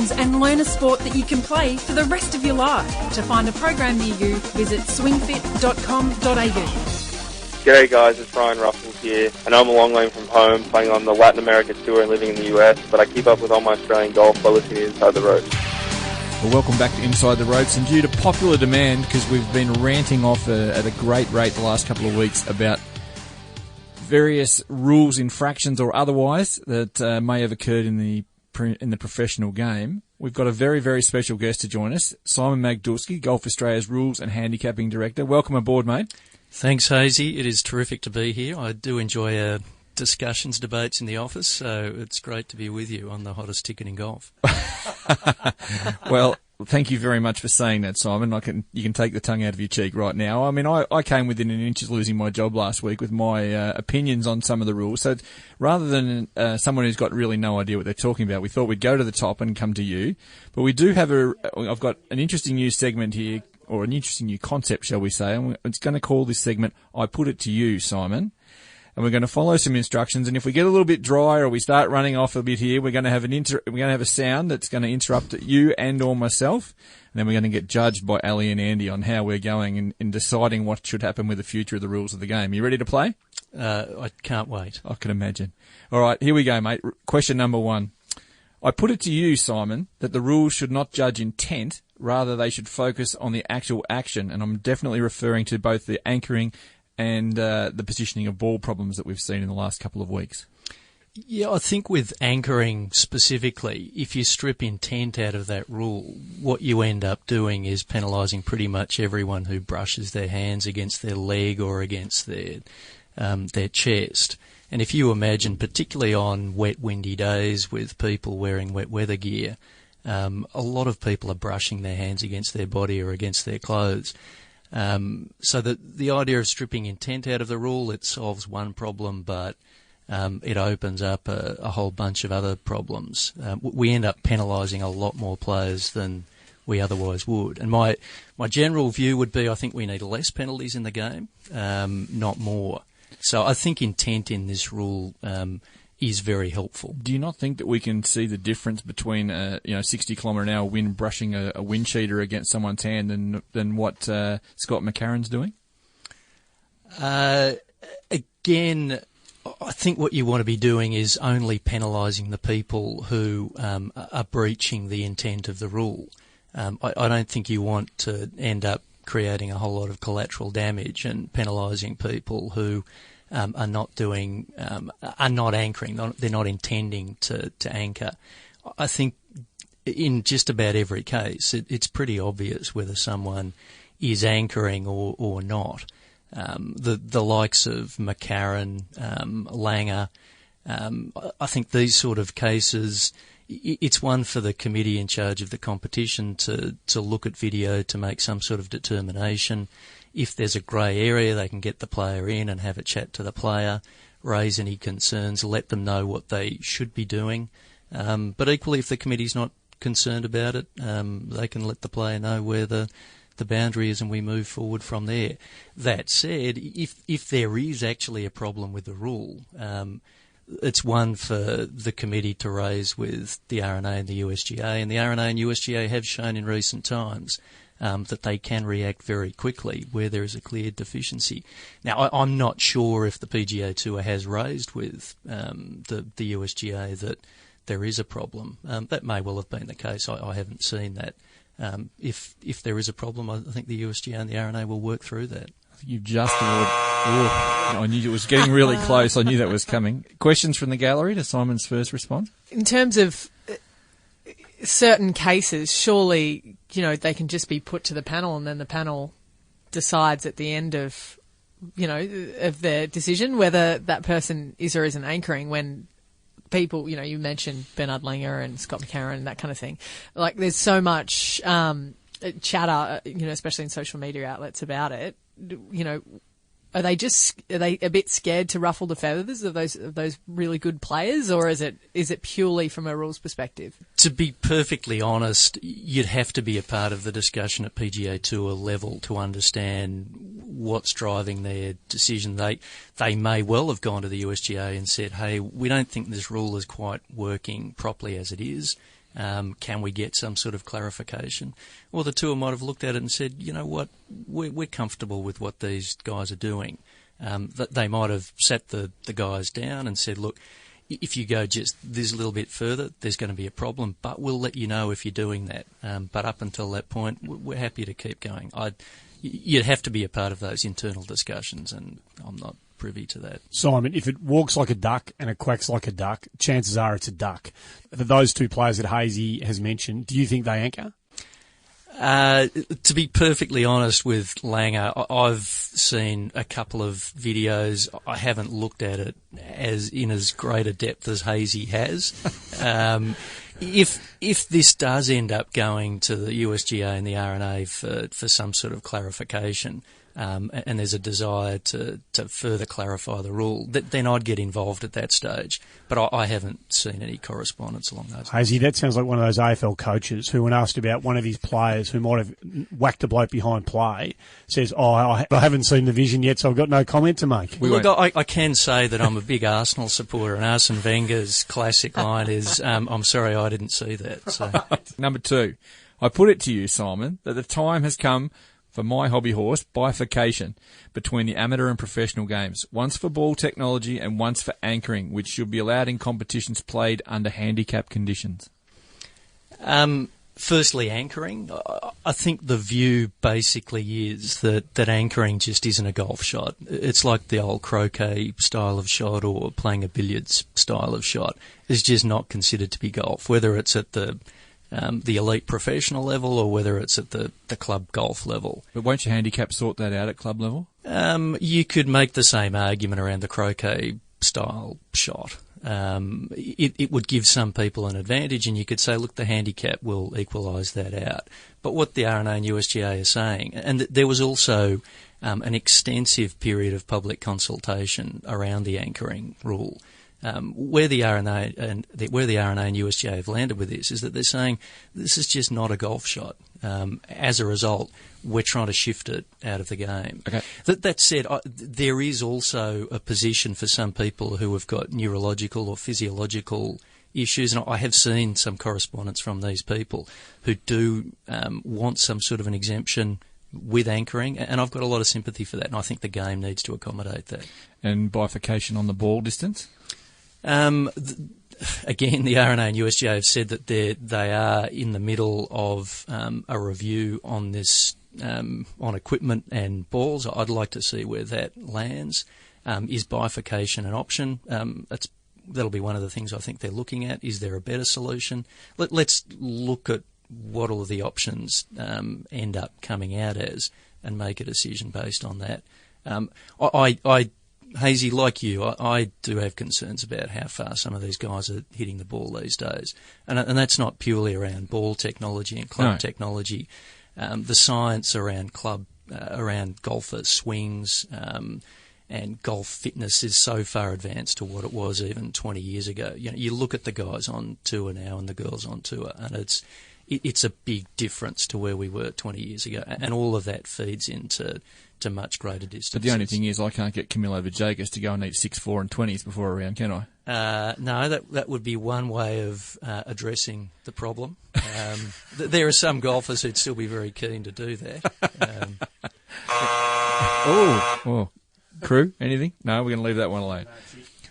and learn a sport that you can play for the rest of your life. To find a program near you, visit swingfit.com.au. G'day guys, it's Ryan Ruffles here. I know I'm a long way from home, playing on the Latin America tour and living in the US, but I keep up with all my Australian golf by listening to Inside the Ropes. Well, welcome back to Inside the Ropes, and due to popular demand, because we've been ranting off at a great rate the last couple of weeks about various rules, infractions or otherwise that may have occurred in the professional game, we've got a very, very special guest to join us, Simon Magdulski, Golf Australia's Rules and Handicapping Director. Welcome aboard, mate. Thanks, Hayesy. It is terrific to be here. I do enjoy discussions, debates in the office, so it's great to be with you on the hottest ticket in golf. Well, thank you very much for saying that, Simon. You can take the tongue out of your cheek right now. I mean, I came within an inch of losing my job last week with my opinions on some of the rules. So rather than someone who's got really no idea what they're talking about, we thought we'd go to the top and come to you. But we do have I've got an interesting new segment here, or an interesting new concept, shall we say. And it's going to call this segment, I Put It to You, Simon. And we're going to follow some instructions. And if we get a little bit dry or we start running off a bit here, we're going to have a sound that's going to interrupt you and or myself. And then we're going to get judged by Ali and Andy on how we're going in deciding what should happen with the future of the rules of the game. You ready to play? I can't wait. I can imagine. All right, here we go, mate. Question number 1. I put it to you, Simon, that the rules should not judge intent. Rather, they should focus on the actual action. And I'm definitely referring to both the anchoring and the positioning of ball problems that we've seen in the last couple of weeks. Yeah, I think with anchoring specifically, if you strip intent out of that rule, what you end up doing is penalising pretty much everyone who brushes their hands against their leg or against their chest. And if you imagine, particularly on wet, windy days with people wearing wet weather gear, a lot of people are brushing their hands against their body or against their clothes. So the idea of stripping intent out of the rule, it solves one problem, but it opens up a whole bunch of other problems. We end up penalising a lot more players than we otherwise would. And my general view would be I think we need less penalties in the game, not more. So I think intent in this rule is very helpful. Do you not think that we can see the difference between 60 km/h wind brushing a wind cheater against someone's hand than what Scott McCarron's doing? Again, I think what you want to be doing is only penalising the people who are breaching the intent of the rule. I don't think you want to end up creating a whole lot of collateral damage and penalising people who are not anchoring. They're not intending to anchor. I think in just about every case, it's pretty obvious whether someone is anchoring or not. The likes of McCarron, Langer, I think these sort of cases, it's one for the committee in charge of the competition to look at video to make some sort of determination. If there's a grey area, they can get the player in and have a chat to the player, raise any concerns, let them know what they should be doing. But equally, if the committee's not concerned about it, they can let the player know where the boundary is and we move forward from there. That said, if there is actually a problem with the rule, it's one for the committee to raise with the RNA and the USGA, and the RNA and USGA have shown in recent times that they can react very quickly where there is a clear deficiency. Now, I'm not sure if the PGA Tour has raised with the USGA that there is a problem. That may well have been the case. I haven't seen that. If there is a problem, I think the USGA and the RNA will work through that. You just I knew it was getting really close. I knew that was coming. Questions from the gallery to Simon's first response? In terms of certain cases, surely, they can just be put to the panel and then the panel decides at the end of their decision whether that person is or isn't anchoring. When people, you mentioned Bernard Langer and Scott McCarron and that kind of thing. Like, there's so much chatter, especially in social media outlets about it. Are they a bit scared to ruffle the feathers of those really good players, or is it purely from a rules perspective? To be perfectly honest, you'd have to be a part of the discussion at PGA Tour level to understand what's driving their decision. They may well have gone to the USGA and said, hey, we don't think this rule is quite working properly as it is. Can we get some sort of clarification? Or the tour might have looked at it and said, you know what, we're comfortable with what these guys are doing. That they might have sat the guys down and said, look, if you go just this little bit further, there's going to be a problem, but we'll let you know if you're doing that. But up until that point, we're happy to keep going. You'd have to be a part of those internal discussions, and I'm not privy to that. Simon, if it walks like a duck and it quacks like a duck, chances are it's a duck. For those two players that Hayesy has mentioned, do you think they anchor? To be perfectly honest with Langer, I've seen a couple of videos. I haven't looked at it as great a depth as Hayesy has. If this does end up going to the USGA and the RNA for some sort of clarification, and there's a desire to further clarify the rule, then I'd get involved at that stage. But I haven't seen any correspondence along those lines. Hayesy, that sounds like one of those AFL coaches who, when asked about one of his players who might have whacked a bloke behind play, says, I haven't seen the vision yet, so I've got no comment to make. Look, I can say that I'm a big Arsenal supporter, and Arsene Wenger's classic line is, I'm sorry I didn't see that. So. Number 2, I put it to you, Simon, that the time has come for my hobby horse bifurcation between the amateur and professional games, once for ball technology and once for anchoring, which should be allowed in competitions played under handicap conditions. Firstly, anchoring. I think the view basically is that anchoring just isn't a golf shot. It's like the old croquet style of shot or playing a billiards style of shot. It's just not considered to be golf, whether it's at the elite professional level or whether it's at the club golf level. But won't your handicap sort that out at club level? You could make the same argument around the croquet style shot. It would give some people an advantage, and you could say, look, the handicap will equalise that out. But what the RNA and USGA are saying, and there was also an extensive period of public consultation around the anchoring rule. Where the RNA and USGA have landed with this is that they're saying this is just not a golf shot. As a result, we're trying to shift it out of the game. Okay. That said, there is also a position for some people who have got neurological or physiological issues, and I have seen some correspondence from these people who do want some sort of an exemption with anchoring, and I've got a lot of sympathy for that, and I think the game needs to accommodate that. And bifurcation on the ball distance? Again, the RNA and USGA have said that they are in the middle of a review on this, on equipment and balls. I'd like to see where that lands. Is bifurcation an option? That'll be one of the things I think they're looking at. Is there a better solution? Let's look at what all of the options end up coming out as and make a decision based on that. Hayesy, like you, I do have concerns about how far some of these guys are hitting the ball these days. And that's not purely around ball technology and club technology. The science around golfer swings and golf fitness is so far advanced to what it was even 20 years ago. You know, you look at the guys on tour now and the girls on tour, and it's a big difference to where we were 20 years ago. And all of that feeds into much greater distances. But the only thing is I can't get Camilo Villegas to go and eat 6-4 and 20s before a round, can I? No, that would be one way of addressing the problem. There are some golfers who'd still be very keen to do that. Oh, crew, anything? No, we're going to leave that one alone.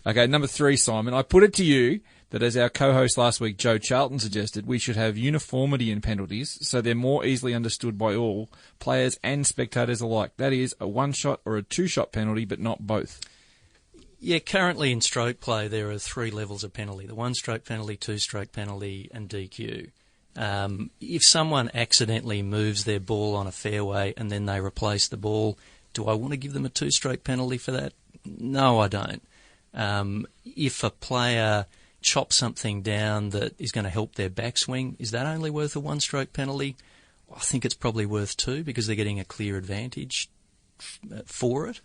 Okay, number 3, Simon. I put it to you that, as our co-host last week, Joe Charlton, suggested, we should have uniformity in penalties so they're more easily understood by all, players and spectators alike. That is, a one-shot or a two-shot penalty, but not both. Yeah, currently in stroke play there are 3 levels of penalty: the one-stroke penalty, two-stroke penalty and DQ. If someone accidentally moves their ball on a fairway and then they replace the ball, do I want to give them a two-stroke penalty for that? No, I don't. If a player chop something down that is going to help their backswing, is that only worth a one-stroke penalty? I think it's probably worth 2 because they're getting a clear advantage for it.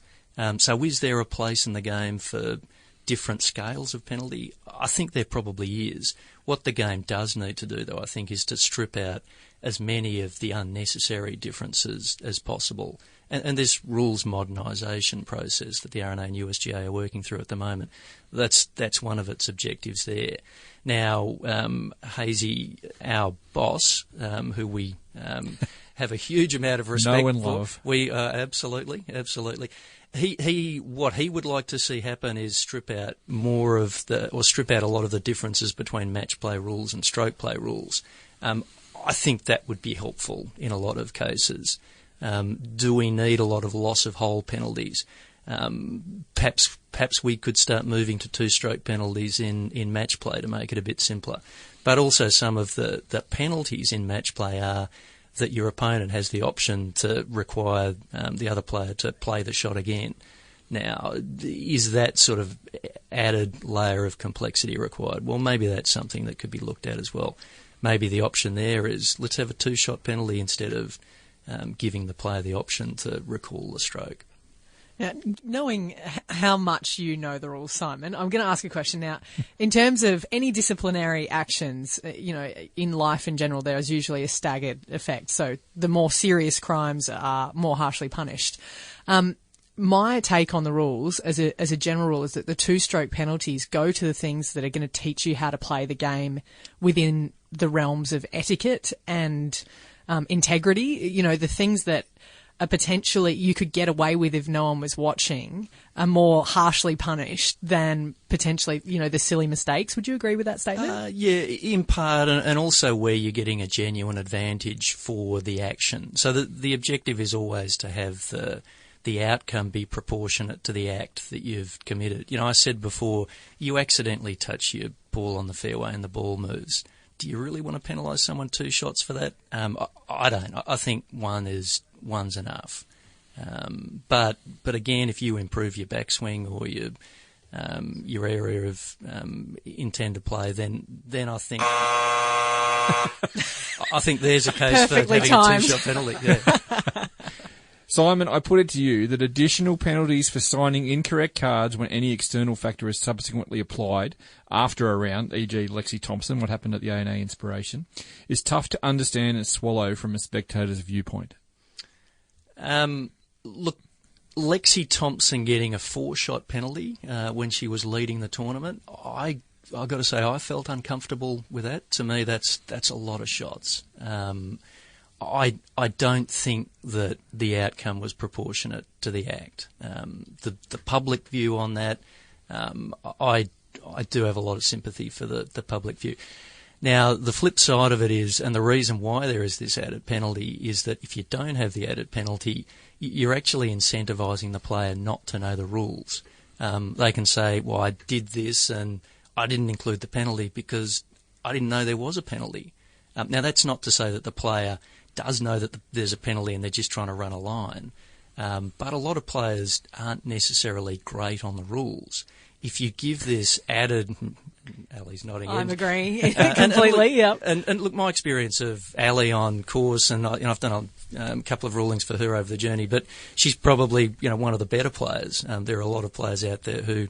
So is there a place in the game for different scales of penalty? I think there probably is. What the game does need to do, though, I think, is to strip out as many of the unnecessary differences as possible And this rules modernisation process that the RNA and USGA are working through at the moment, that's one of its objectives there. Now, Hayesy, our boss, who we have a huge amount of respect know and for, love. we absolutely. He what he would like to see happen is strip out a lot of the differences between match play rules and stroke play rules. I think that would be helpful in a lot of cases. Do we need a lot of loss of hole penalties? Perhaps we could start moving to two-stroke penalties in match play to make it a bit simpler. But also some of the penalties in match play are that your opponent has the option to require the other player to play the shot again. Now, is that sort of added layer of complexity required? Well, maybe that's something that could be looked at as well. Maybe the option there is let's have a two-shot penalty instead of giving the player the option to recall the stroke. Now, knowing how much you know the rules, Simon, I'm going to ask a question now. In terms of any disciplinary actions, in life in general, there is usually a staggered effect. So the more serious crimes are more harshly punished. My take on the rules, as a general rule, is that the two-stroke penalties go to the things that are going to teach you how to play the game within the realms of etiquette and integrity. The things that are potentially you could get away with if no one was watching are more harshly punished than potentially, the silly mistakes. Would you agree with that statement? Yeah, in part, and also where you're getting a genuine advantage for the action. So the objective is always to have the outcome be proportionate to the act that you've committed. I said before, you accidentally touch your ball on the fairway and the ball moves. Do you really want to penalise someone 2 shots for that? I don't. I think one's enough. But again, if you improve your backswing or your area of intend to play, then I think I think there's a case for having timed. a 2-shot penalty. Yeah. Simon, I put it to you that additional penalties for signing incorrect cards when any external factor is subsequently applied after a round, e.g. Lexi Thompson, what happened at the A&A Inspiration, is tough to understand and swallow from a spectator's viewpoint. Look, Lexi Thompson getting a 4-shot penalty when she was leading the tournament, I got to say I felt uncomfortable with that. To me, that's a lot of shots. I don't think that the outcome was proportionate to the act. The public view on that, I do have a lot of sympathy for the public view. Now, the flip side of it is, and the reason why there is this added penalty, is that if you don't have the added penalty, you're actually incentivising the player not to know the rules. They can say, well, I did this and I didn't include the penalty because I didn't know there was a penalty. Now, that's not to say that the player does know that there's a penalty and they're just trying to run a line. But a lot of players aren't necessarily great on the rules. If you give this added... Ali's nodding. I'm agreeing completely, yeah. And look, my experience of Ali on course, and I've done a couple of rulings for her over the journey, but she's probably one of the better players. There are a lot of players out there who,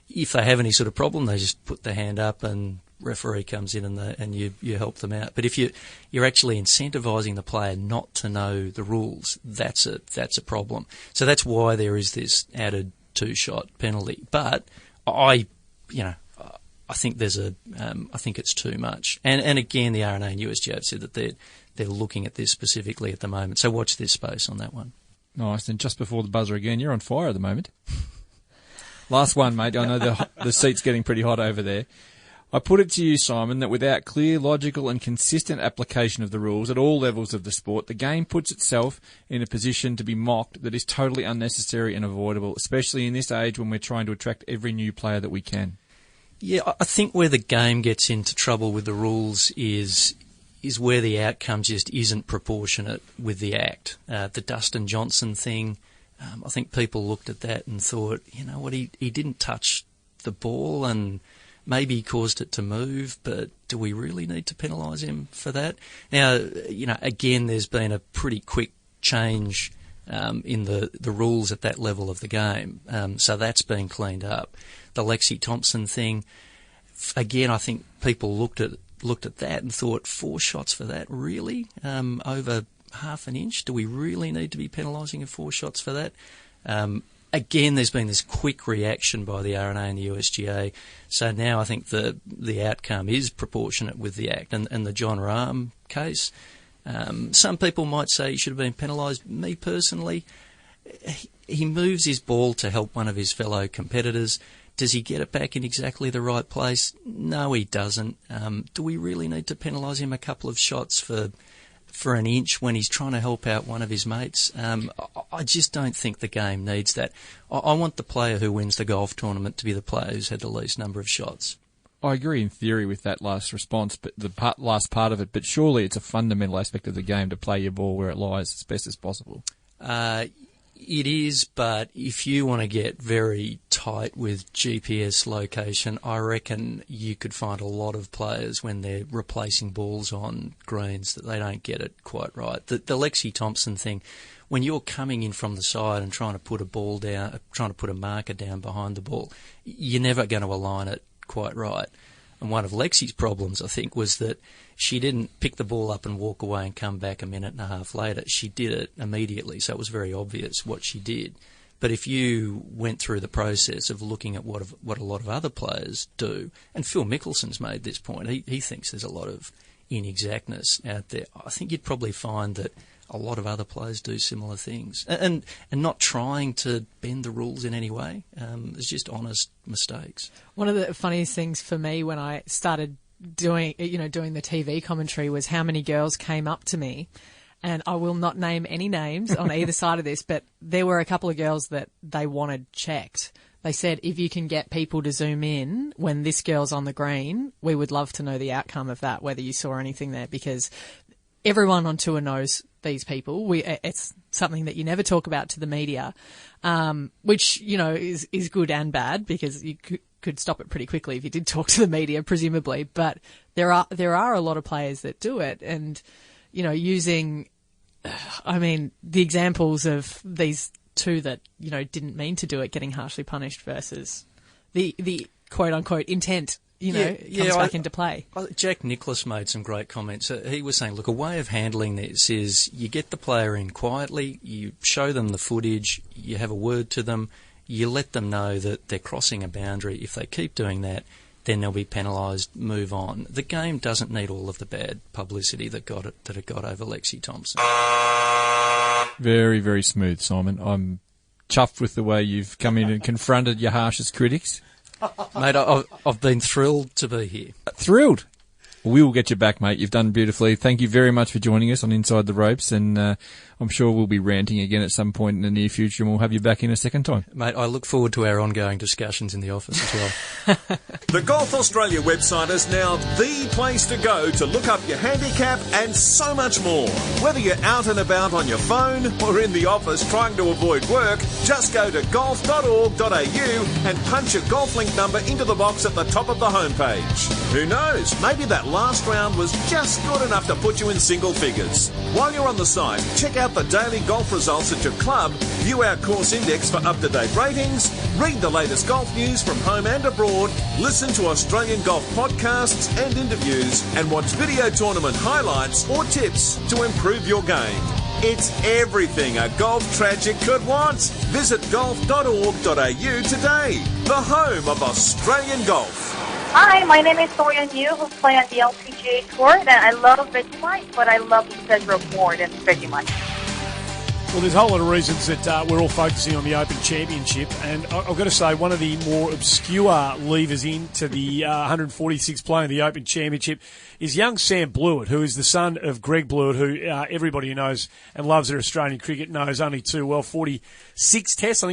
if they have any sort of problem, they just put their hand up and referee comes in and you help them out. But if you're actually incentivising the player not to know the rules, that's a problem. So that's why there is this added 2-shot penalty. But I think I think it's too much. And again, the RNA and USGA have said that they're looking at this specifically at the moment. So watch this space on that one. Nice. And just before the buzzer again, you're on fire at the moment. Last one, mate. I know the seat's getting pretty hot over there. I put it to you, Simon, that without clear, logical and consistent application of the rules at all levels of the sport, the game puts itself in a position to be mocked that is totally unnecessary and avoidable, especially in this age when we're trying to attract every new player that we can. Yeah, I think where the game gets into trouble with the rules is where the outcome just isn't proportionate with the act. The Dustin Johnson thing, I think people looked at that and thought, you know what, he didn't touch the ball and maybe he caused it to move, but do we really need to penalise him for that? Now, again, there's been a pretty quick change in the rules at that level of the game, so that's been cleaned up. The Lexi Thompson thing, again, I think people looked at that and thought 4 shots for that, really, over half an inch? Do we really need to be penalising him 4 shots for that? Again, there's been this quick reaction by the RNA and the USGA. So now I think the outcome is proportionate with the act. And the John Rahm case, some people might say he should have been penalised. Me personally, he moves his ball to help one of his fellow competitors. Does he get it back in exactly the right place? No, he doesn't. Do we really need to penalise him a couple of shots for an inch when he's trying to help out one of his mates? I just don't think the game needs that. I want the player who wins the golf tournament to be the player who's had the least number of shots. I agree in theory with that last response, but last part of it, but surely it's a fundamental aspect of the game to play your ball where it lies as best as possible. It is, but if you want to get very tight with GPS location, I reckon you could find a lot of players when they're replacing balls on greens that they don't get it quite right. The Lexi Thompson thing, when you're coming in from the side and trying to put a ball down, trying to put a marker down behind the ball, you're never going to align it quite right. And one of Lexi's problems, I think, was that she didn't pick the ball up and walk away and come back a minute and a half later. She did it immediately, so it was very obvious what she did. But if you went through the process of looking at what a lot of other players do, and Phil Mickelson's made this point, he thinks there's a lot of inexactness out there. I think you'd probably find that a lot of other players do similar things, and not trying to bend the rules in any way. It's just honest mistakes. One of the funniest things for me when I started doing the TV commentary was how many girls came up to me, and I will not name any names on either side of this, but there were a couple of girls that they wanted checked. They said, if you can get people to zoom in when this girl's on the green, we would love to know the outcome of that, whether you saw anything there, because everyone on tour knows these people. It's something that you never talk about to the media, which, is good and bad, because you could stop it pretty quickly if you did talk to the media, presumably. But there are a lot of players that do it, and, using, the examples of these two that, didn't mean to do it getting harshly punished versus the quote unquote intent, comes back into play. Jack Nicklaus made some great comments. He was saying, look, a way of handling this is you get the player in quietly, you show them the footage, you have a word to them, you let them know that they're crossing a boundary. If they keep doing that, then they'll be penalised, move on. The game doesn't need all of the bad publicity that it got over Lexi Thompson. Very, very smooth, Simon. I'm chuffed with the way you've come in and confronted your harshest critics. Mate, I've been thrilled to be here. Thrilled. We will get you back, mate. You've done beautifully. Thank you very much for joining us on Inside the Ropes, and I'm sure we'll be ranting again at some point in the near future, and we'll have you back in a second time. Mate, I look forward to our ongoing discussions in the office as well. The Golf Australia website is now the place to go to look up your handicap and so much more. Whether you're out and about on your phone or in the office trying to avoid work, just go to golf.org.au and punch your golf link number into the box at the top of the homepage. Who knows, maybe that last round was just good enough to put you in single figures. While you're on the site, check out the daily golf results at your club, view our course index for up-to-date ratings, read the latest golf news from home and abroad, listen to Australian golf podcasts and interviews, and watch video tournament highlights or tips to improve your game. It's everything a golf tragic could want. Visit golf.org.au today, the home of Australian golf. Hi, my name is Soyeon Yu, who's playing on the LPGA Tour, and I love Vegemite, but I love the Pedro more than Vegemite. Well, there's a whole lot of reasons that we're all focusing on the Open Championship, and I've got to say one of the more obscure levers into the 146th play of the Open Championship is young Sam Blewett, who is the son of Greg Blewett, who everybody who knows and loves their Australian cricket knows only too well. 46 tests, I think.